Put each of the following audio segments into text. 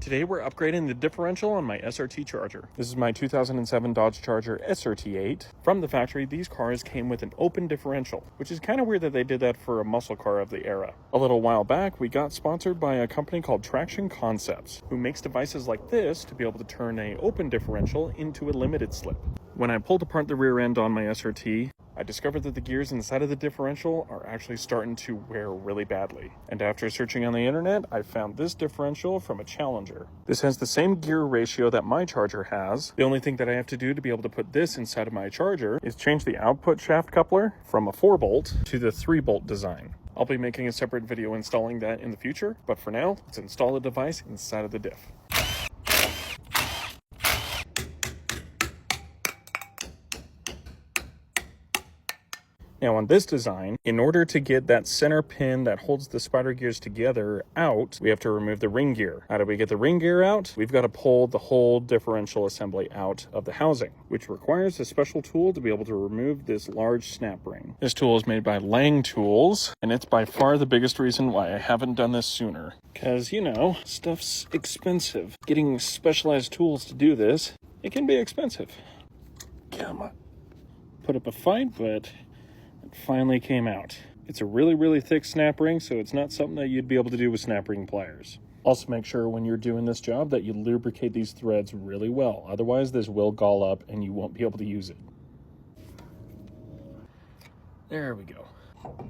Today we're upgrading the differential on my SRT charger. This is my 2007 Dodge Charger SRT-8. From the factory, these cars came with an open differential, which is kind of weird that they did that for a muscle car of the era. A little while back, we got sponsored by a company called Traction Concepts, who makes devices like this to be able to turn an open differential into a limited slip. When I pulled apart the rear end on my SRT, I discovered that the gears inside of the differential are actually starting to wear really badly. And after searching on the internet, I found this differential from a Challenger. This has the same gear ratio that my charger has. The only thing that I have to do to be able to put this inside of my charger is change the output shaft coupler from a 4-bolt to the 3-bolt design. I'll be making a separate video installing that in the future, but for now, let's install the device inside of the diff. Now on this design, in order to get that center pin that holds the spider gears together out, we have to remove the ring gear. How do we get the ring gear out? We've got to pull the whole differential assembly out of the housing, which requires a special tool to be able to remove this large snap ring. This tool is made by Lang Tools, and it's by far the biggest reason why I haven't done this sooner. Because, you know, stuff's expensive. Getting specialized tools to do this, it can be expensive. Come on. Put up a fight, but it finally came out. It's a really thick snap ring, so it's not something that you'd be able to do with snap ring pliers. Also make sure when you're doing this job that you lubricate these threads really well. Otherwise this will gall up and you won't be able to use it. There we go.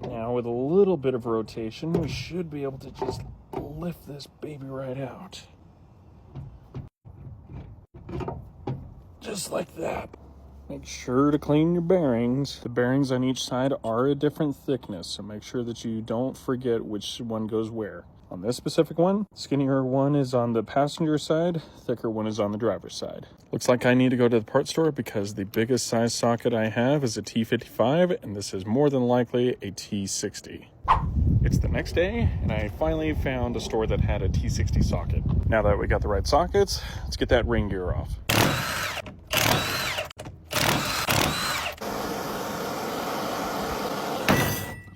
Now with a little bit of rotation, we should be able to just lift this baby right out. Just like that. Make sure to clean your bearings. The bearings on each side are a different thickness, so make sure that you don't forget which one goes where. On this specific one, skinnier one is on the passenger side, thicker one is on the driver's side. Looks like I need to go to the parts store because the biggest size socket I have is a T55, and this is more than likely a T60. It's the next day, and I finally found a store that had a T60 socket. Now that we got the right sockets, let's get that ring gear off.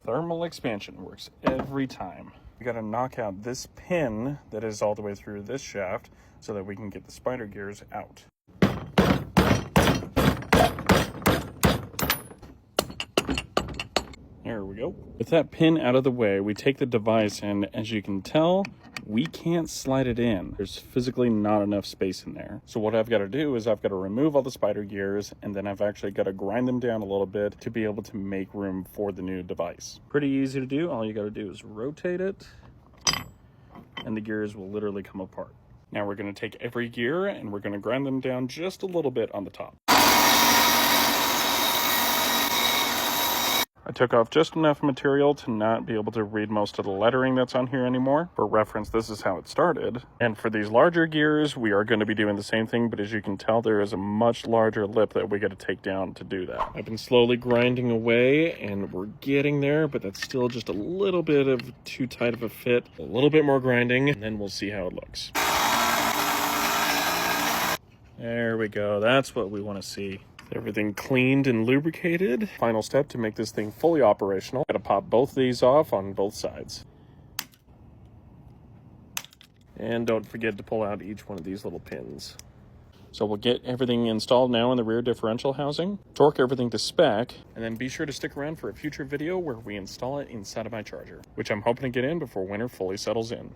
Thermal expansion works every time. We gotta knock out this pin that is all the way through this shaft so that we can get the spider gears out. There we go. With that pin out of the way, we take the device, and as you can tell, we can't slide it in. There's physically not enough space in there. So what I've got to do is I've got to remove all the spider gears, and then I've actually got to grind them down a little bit to be able to make room for the new device. Pretty easy to do. All you got to do is rotate it, and the gears will literally come apart. Now we're going to take every gear and we're going to grind them down just a little bit on the top. I took off just enough material to not be able to read most of the lettering that's on here anymore. For reference, this is how it started. And for these larger gears, we are going to be doing the same thing, but as you can tell, there is a much larger lip that we got to take down to do that. I've been slowly grinding away, and we're getting there, but that's still just a little bit of too tight of a fit. A little bit more grinding, and then we'll see how it looks. There we go. That's what we want to see. Everything cleaned and lubricated. Final step to make this thing fully operational. Gotta pop both these off on both sides. And don't forget to pull out each one of these little pins. So we'll get everything installed now in the rear differential housing, torque everything to spec, and then be sure to stick around for a future video where we install it inside of my charger, which I'm hoping to get in before winter fully settles in.